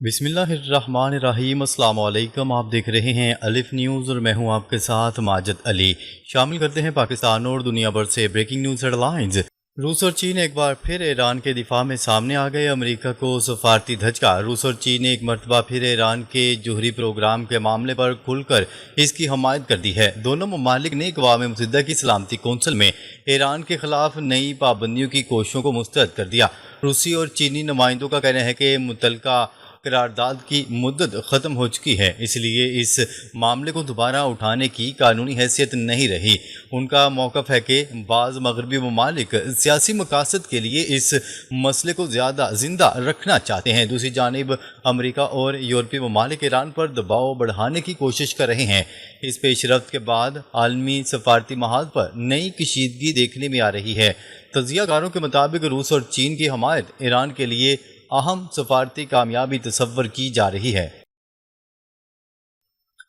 بسم اللہ الرحمن الرحیم۔ السلام علیکم، آپ دیکھ رہے ہیں الف نیوز اور میں ہوں آپ کے ساتھ ماجد علی۔ شامل کرتے ہیں پاکستان اور دنیا بھر سے بریکنگ نیوز ہیڈ لائنز۔ روس اور چین ایک بار پھر ایران کے دفاع میں سامنے آ گئے، امریکہ کو سفارتی دھچکا۔ روس اور چین نے ایک مرتبہ پھر ایران کے جوہری پروگرام کے معاملے پر کھل کر اس کی حمایت کر دی ہے۔ دونوں ممالک نے اقوام متحدہ کی سلامتی کونسل میں ایران کے خلاف نئی پابندیوں کی کوششوں کو مسترد کر دیا۔ روسی اور چینی نمائندوں کا کہنا ہے کہ متعلقہ قرارداد کی مدت ختم ہو چکی ہے، اس لیے اس معاملے کو دوبارہ اٹھانے کی قانونی حیثیت نہیں رہی۔ ان کا موقف ہے کہ بعض مغربی ممالک سیاسی مقاصد کے لیے اس مسئلے کو زیادہ زندہ رکھنا چاہتے ہیں۔ دوسری جانب امریکہ اور یورپی ممالک ایران پر دباؤ بڑھانے کی کوشش کر رہے ہیں۔ اس پیش رفت کے بعد عالمی سفارتی محاذ پر نئی کشیدگی دیکھنے میں آ رہی ہے۔ تجزیہ کاروں کے مطابق روس اور چین کی حمایت ایران کے لیے اہم سفارتی کامیابی تصور کی جا رہی ہے۔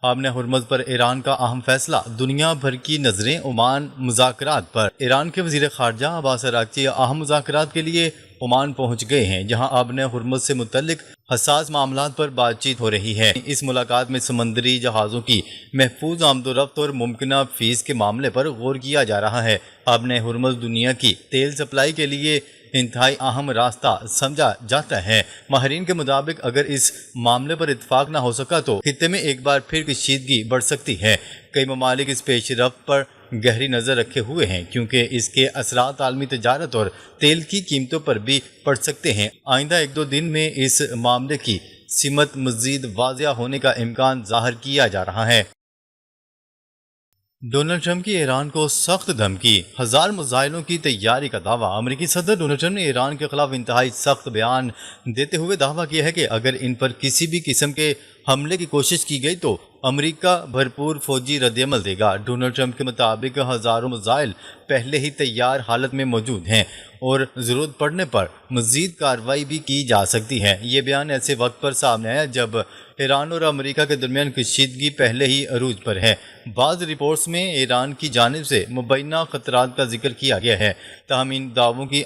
آبِ ہرمز پر ایران کا اہم فیصلہ، دنیا بھر کی نظریں عمان مذاکرات پر۔ ایران کے وزیر خارجہ عباس عراقچی اہم مذاکرات کے لیے عمان پہنچ گئے ہیں، جہاں آبِ ہرمز سے متعلق حساس معاملات پر بات چیت ہو رہی ہے۔ اس ملاقات میں سمندری جہازوں کی محفوظ آمد و رفت اور ممکنہ فیس کے معاملے پر غور کیا جا رہا ہے۔ آبِ ہرمز دنیا کی تیل سپلائی کے لیے انتہائی اہم راستہ سمجھا جاتا ہے۔ ماہرین کے مطابق اگر اس معاملے پر اتفاق نہ ہو سکا تو خطے میں ایک بار پھر کشیدگی بڑھ سکتی ہے۔ کئی ممالک اس پیش رفت پر گہری نظر رکھے ہوئے ہیں، کیونکہ اس کے اثرات عالمی تجارت اور تیل کی قیمتوں پر بھی پڑ سکتے ہیں۔ آئندہ ایک دو دن میں اس معاملے کی سمت مزید واضح ہونے کا امکان ظاہر کیا جا رہا ہے۔ ڈونلڈ ٹرمپ کی ایران کو سخت دھمکی، 1000 میزائلوں کی تیاری کا دعویٰ۔ امریکی صدر ڈونلڈ ٹرمپ نے ایران کے خلاف انتہائی سخت بیان دیتے ہوئے دعویٰ کیا ہے کہ اگر ان پر کسی بھی قسم کے حملے کی کوشش کی گئی تو امریکہ بھرپور فوجی رد عمل دے گا۔ ڈونلڈ ٹرمپ کے مطابق ہزاروں میزائل پہلے ہی تیار حالت میں موجود ہیں اور ضرورت پڑنے پر مزید کارروائی بھی کی جا سکتی ہے۔ یہ بیان ایسے وقت پر سامنے آیا جب ایران اور امریکہ کے درمیان کشیدگی پہلے ہی عروج پر ہے۔ بعض رپورٹس میں ایران کی جانب سے مبینہ خطرات کا ذکر کیا گیا ہے، تاہم ان دعووں کی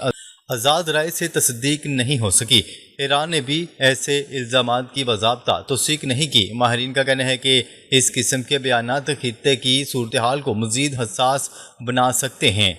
آزاد رائے سے تصدیق نہیں ہو سکی۔ ایران نے بھی ایسے الزامات کی باضابطہ تصدیق نہیں کی۔ ماہرین کا کہنا ہے کہ اس قسم کے بیانات خطے کی صورتحال کو مزید حساس بنا سکتے ہیں۔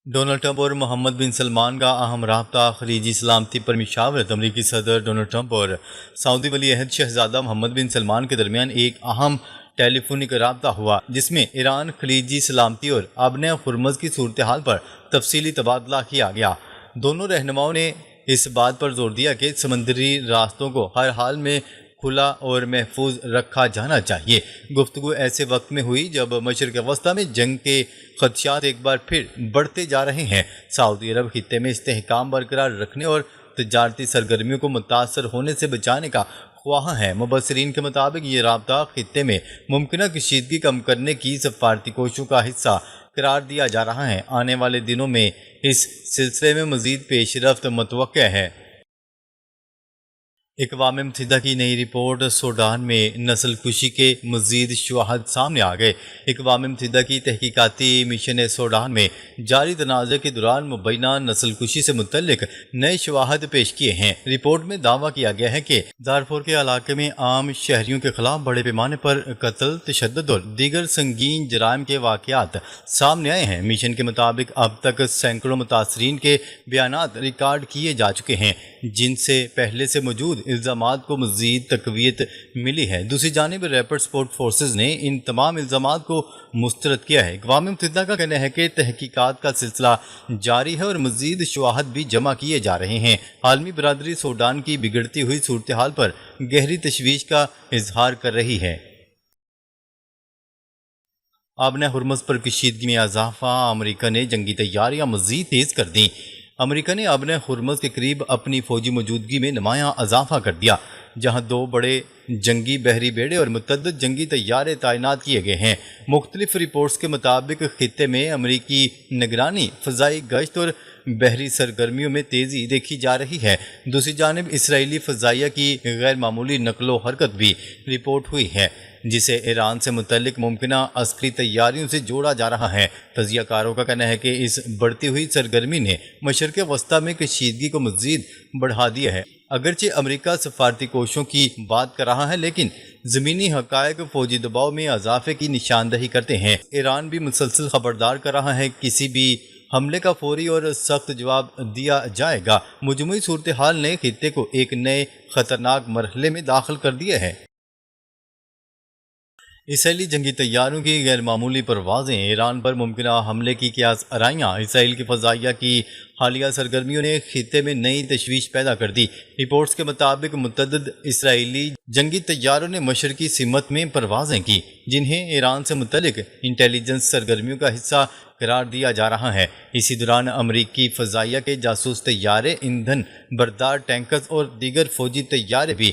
ڈونلڈ ٹرمپ اور محمد بن سلمان کا اہم رابطہ، خلیجی سلامتی پر مشاورت۔ امریکی صدر ڈونلڈ ٹرمپ اور سعودی ولی عہد شہزادہ محمد بن سلمان کے درمیان ایک اہم ٹیلی فونک رابطہ ہوا، جس میں ایران، خلیجی سلامتی اور آبِ ہرمز کی صورتحال پر تفصیلی تبادلہ کیا گیا۔ دونوں رہنماؤں نے اس بات پر زور دیا کہ سمندری راستوں کو ہر حال میں کھلا اور محفوظ رکھا جانا چاہیے۔ گفتگو ایسے وقت میں ہوئی جب مشرق وسطیٰ میں جنگ کے خدشات ایک بار پھر بڑھتے جا رہے ہیں۔ سعودی عرب خطے میں استحکام برقرار رکھنے اور تجارتی سرگرمیوں کو متاثر ہونے سے بچانے کا خواہاں ہے۔ مبصرین کے مطابق یہ رابطہ خطے میں ممکنہ کشیدگی کم کرنے کی سفارتی کوششوں کا حصہ قرار دیا جا رہا ہے۔ آنے والے دنوں میں اس سلسلے میں مزید پیش رفت متوقع ہے۔ اقوام متحدہ کی نئی رپورٹ، سوڈان میں نسل کشی کے مزید شواہد سامنے آ گئے۔ اقوام متحدہ کی تحقیقاتی مشن نے سوڈان میں جاری تنازع کے دوران مبینہ نسل کشی سے متعلق نئے شواہد پیش کیے ہیں۔ رپورٹ میں دعویٰ کیا گیا ہے کہ دارفور کے علاقے میں عام شہریوں کے خلاف بڑے پیمانے پر قتل، تشدد اور دیگر سنگین جرائم کے واقعات سامنے آئے ہیں۔ مشن کے مطابق اب تک سینکڑوں متاثرین کے بیانات ریکارڈ کیے جا چکے ہیں، جن سے پہلے سے موجود الزامات کو مزید تقویت ملی ہے۔ دوسری جانب ریپڈ سپورٹ فورسز نے ان تمام الزامات کو مسترد کیا ہے۔ اقوام متحدہ کا کہنا ہے کہ تحقیقات کا سلسلہ جاری ہے اور مزید شواہد بھی جمع کیے جا رہے ہیں۔ عالمی برادری سوڈان کی بگڑتی ہوئی صورتحال پر گہری تشویش کا اظہار کر رہی ہے۔ آبِ ہرمز پر کشیدگی میں اضافہ، امریکہ نے جنگی تیاریاں مزید تیز کر دیں۔ امریکہ نے آبِ ہرمز کے قریب اپنی فوجی موجودگی میں نمایاں اضافہ کر دیا، جہاں 2 بڑے جنگی بحری بیڑے اور متعدد جنگی طیارے تعینات کیے گئے ہیں۔ مختلف رپورٹس کے مطابق خطے میں امریکی نگرانی، فضائی گشت اور بحری سرگرمیوں میں تیزی دیکھی جا رہی ہے۔ دوسری جانب اسرائیلی فضائیہ کی غیر معمولی نقل و حرکت بھی رپورٹ ہوئی ہے۔ جسے ایران سے متعلق ممکنہ عسکری تیاریوں سے جوڑا جا رہا ہے۔ تجزیہ کاروں کا کہنا ہے کہ اس بڑھتی ہوئی سرگرمی نے مشرق وسطیٰ میں کشیدگی کو مزید بڑھا دیا ہے۔ اگرچہ امریکہ سفارتی کوششوں کی بات کر رہا ہے، لیکن زمینی حقائق فوجی دباؤ میں اضافے کی نشاندہی کرتے ہیں۔ ایران بھی مسلسل خبردار کر رہا ہے کہ کسی بھی حملے کا فوری اور سخت جواب دیا جائے گا۔ مجموعی صورتحال نے خطے کو ایک نئے خطرناک مرحلے میں داخل کر دیا ہے۔ اسرائیلی جنگی طیاروں کی غیر معمولی پروازیں، ایران پر ممکنہ حملے کی قیاس آرائیاں۔ اسرائیل کی فضائیہ کی حالیہ سرگرمیوں نے خطے میں نئی تشویش پیدا کر دی۔ رپورٹس کے مطابق متعدد اسرائیلی جنگی طیاروں نے مشرقی سمت میں پروازیں کی، جنہیں ایران سے متعلق انٹیلیجنس سرگرمیوں کا حصہ قرار دیا جا رہا ہے۔ اسی دوران امریکی فضائیہ کے جاسوس طیارے، ایندھن بردار ٹینکرز اور دیگر فوجی طیارے بھی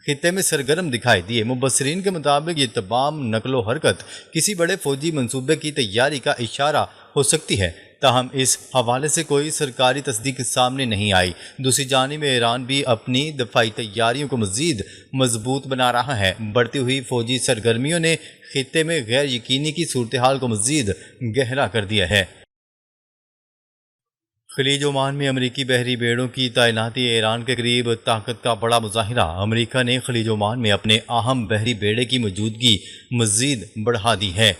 خطے میں سرگرم دکھائی دیے۔ مبصرین کے مطابق یہ تمام نقل و حرکت کسی بڑے فوجی منصوبے کی تیاری کا اشارہ ہو سکتی ہے، تاہم اس حوالے سے کوئی سرکاری تصدیق سامنے نہیں آئی۔ دوسری جانب ایران بھی اپنی دفاعی تیاریوں کو مزید مضبوط بنا رہا ہے۔ بڑھتی ہوئی فوجی سرگرمیوں نے خطے میں غیر یقینی کی صورتحال کو مزید گہرا کر دیا ہے۔ خلیج عمان میں امریکی بحری بیڑوں کی تعیناتی، ایران کے قریب طاقت کا بڑا مظاہرہ۔ امریکہ نے خلیج عمان میں اپنے اہم بحری بیڑے کی موجودگی مزید بڑھا دی ہے،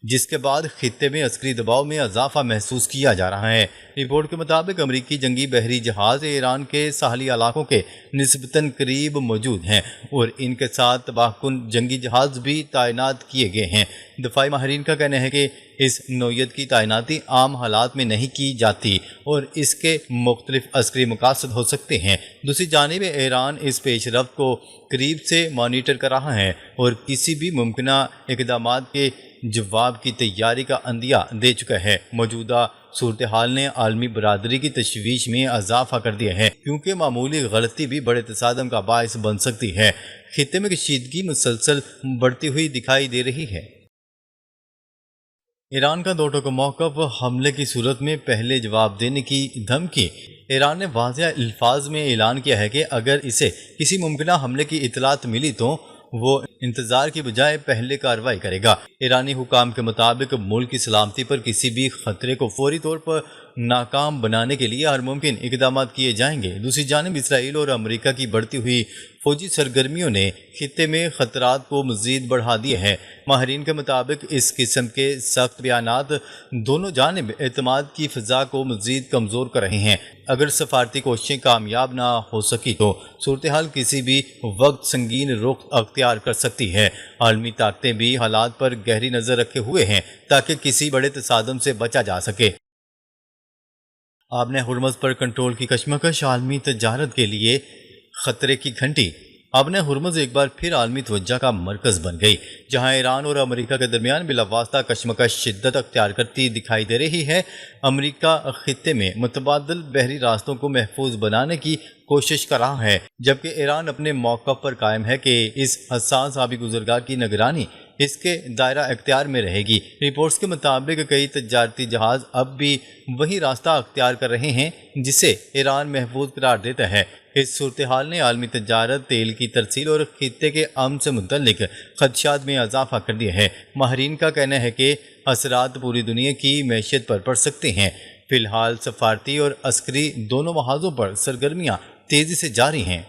جس کے بعد خطے میں عسکری دباؤ میں اضافہ محسوس کیا جا رہا ہے۔ رپورٹ کے مطابق امریکی جنگی بحری جہاز ایران کے ساحلی علاقوں کے نسبتاً قریب موجود ہیں اور ان کے ساتھ تباہ کن جنگی جہاز بھی تعینات کیے گئے ہیں۔ دفاعی ماہرین کا کہنا ہے کہ اس نوعیت کی تعیناتی عام حالات میں نہیں کی جاتی اور اس کے مختلف عسکری مقاصد ہو سکتے ہیں۔ دوسری جانب ایران اس پیش رفت کو قریب سے مانیٹر کر رہا ہے اور کسی بھی ممکنہ اقدامات کے جواب کی تیاری کا عندیہ دے چکا ہے۔ موجودہ صورتحال نے عالمی برادری کی تشویش میں اضافہ کر دیا ہے، کیونکہ معمولی غلطی بھی بڑے تصادم کا باعث بن سکتی ہے۔ خطے میں کشیدگی مسلسل بڑھتی ہوئی دکھائی دے رہی ہے۔ ایران کا دو ٹوک موقف، حملے کی صورت میں پہلے جواب دینے کی دھمکی۔ ایران نے واضح الفاظ میں اعلان کیا ہے کہ اگر اسے کسی ممکنہ حملے کی اطلاعات ملی تو وہ انتظار کی بجائے پہلے کارروائی کرے گا۔ ایرانی حکام کے مطابق ملک کی سلامتی پر کسی بھی خطرے کو فوری طور پر ناکام بنانے کے لیے ہر ممکن اقدامات کیے جائیں گے۔ دوسری جانب اسرائیل اور امریکہ کی بڑھتی ہوئی فوجی سرگرمیوں نے خطے میں خطرات کو مزید بڑھا دیا ہے۔ ماہرین کے مطابق اس قسم کے سخت بیانات دونوں جانب اعتماد کی فضا کو مزید کمزور کر رہے ہیں۔ اگر سفارتی کوششیں کامیاب نہ ہو سکی تو صورتحال کسی بھی وقت سنگین رخ اختیار کر سکتی ہے۔ عالمی طاقتیں بھی حالات پر گہری نظر رکھے ہوئے ہیں تاکہ کسی بڑے تصادم سے بچا جا سکے۔ آبِ ہرمز پر کنٹرول کی کشمکش، عالمی تجارت کے لیے خطرے کی گھنٹی۔ آبِ ہرمز ایک بار پھر عالمی توجہ کا مرکز بن گئی، جہاں ایران اور امریکہ کے درمیان بلا واسطہ کشمکش شدت اختیار کرتی دکھائی دے رہی ہے۔ امریکہ خطے میں متبادل بحری راستوں کو محفوظ بنانے کی کوشش کر رہا ہے، جبکہ ایران اپنے موقف پر قائم ہے کہ اس حساس آبی گزرگاہ کی نگرانی اس کے دائرہ اختیار میں رہے گی۔ رپورٹس کے مطابق کئی تجارتی جہاز اب بھی وہی راستہ اختیار کر رہے ہیں جسے ایران محفوظ قرار دیتا ہے۔ اس صورتحال نے عالمی تجارت، تیل کی ترسیل اور خطے کے امن سے متعلق خدشات میں اضافہ کر دیا ہے۔ ماہرین کا کہنا ہے کہ اثرات پوری دنیا کی معیشت پر پڑ سکتے ہیں۔ فی الحال سفارتی اور عسکری دونوں محاذوں پر سرگرمیاں تیزی سے جاری ہیں۔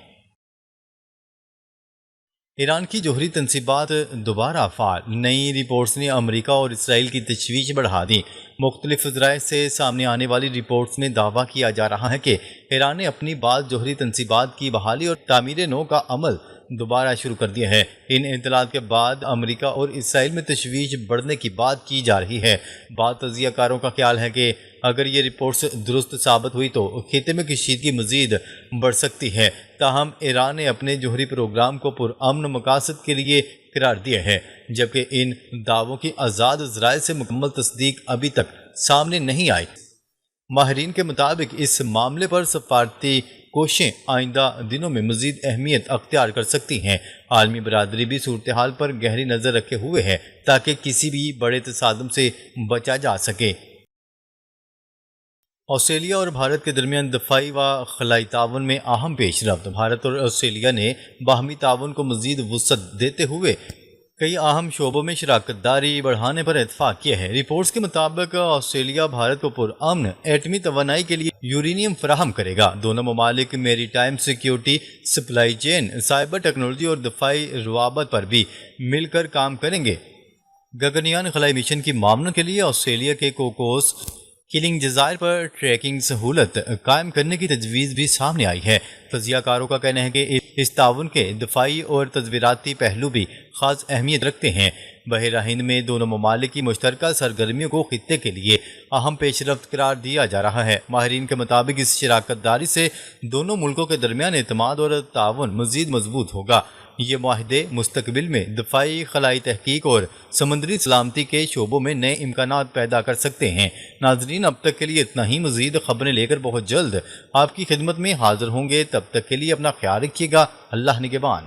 ایران کی جوہری تنصیبات دوبارہ فعال، نئی رپورٹس نے امریکہ اور اسرائیل کی تشویش بڑھا دی۔ مختلف ذرائع سے سامنے آنے والی رپورٹس میں دعویٰ کیا جا رہا ہے کہ ایران نے اپنی بعض جوہری تنصیبات کی بحالی اور تعمیر نو کا عمل دوبارہ شروع کر دیا ہے۔ ان اطلاعات کے بعد امریکہ اور اسرائیل میں تشویش بڑھنے کی بات کی جا رہی ہے۔ بعض تجزیہ کاروں کا خیال ہے کہ اگر یہ رپورٹس درست ثابت ہوئی تو خطے میں کشیدگی مزید بڑھ سکتی ہے۔ تاہم ایران نے اپنے جوہری پروگرام کو پرامن مقاصد کے لیے قرار دیا ہے، جبکہ ان دعووں کی آزاد ذرائع سے مکمل تصدیق ابھی تک سامنے نہیں آئی۔ ماہرین کے مطابق اس معاملے پر سفارتی کوششیں آئندہ دنوں میں مزید اہمیت اختیار کر سکتی ہیں۔ عالمی برادری بھی صورتحال پر گہری نظر رکھے ہوئے ہے تاکہ کسی بھی بڑے تصادم سے بچا جا سکے۔ آسٹریلیا اور بھارت کے درمیان دفاعی و خلائی تعاون میں اہم پیش رفت۔ بھارت اور آسٹریلیا نے باہمی تعاون کو مزید وسعت دیتے ہوئے کئی اہم شعبوں میں شراکت داری بڑھانے پر اتفاق کیا ہے۔ رپورٹس کے مطابق آسٹریلیا بھارت کو پرامن ایٹمی توانائی کے لیے یورینیم فراہم کرے گا۔ دونوں ممالک maritime security, supply chain, cyber technology اور دفاعی روابط پر بھی مل کر کام کریں گے۔ گگنیان خلائی مشن کی معاونت کے لیے آسٹریلیا کے کوکوس کلنگ جزائر پر ٹریکنگ سہولت قائم کرنے کی تجویز بھی سامنے آئی ہے۔ تجزیہ کاروں کا کہنا ہے کہ اس تعاون کے دفاعی اور تصویراتی پہلو بھی خاص اہمیت رکھتے ہیں۔ بحیرہ ہند میں دونوں ممالک کی مشترکہ سرگرمیوں کو خطے کے لیے اہم پیش رفت قرار دیا جا رہا ہے۔ ماہرین کے مطابق اس شراکت داری سے دونوں ملکوں کے درمیان اعتماد اور تعاون مزید مضبوط ہوگا۔ یہ معاہدے مستقبل میں دفاعی، خلائی تحقیق اور سمندری سلامتی کے شعبوں میں نئے امکانات پیدا کر سکتے ہیں۔ ناظرین، اب تک کے لیے اتنا ہی۔ مزید خبریں لے کر بہت جلد آپ کی خدمت میں حاضر ہوں گے۔ تب تک کے لیے اپنا خیال رکھیے گا۔ اللہ نگہبان۔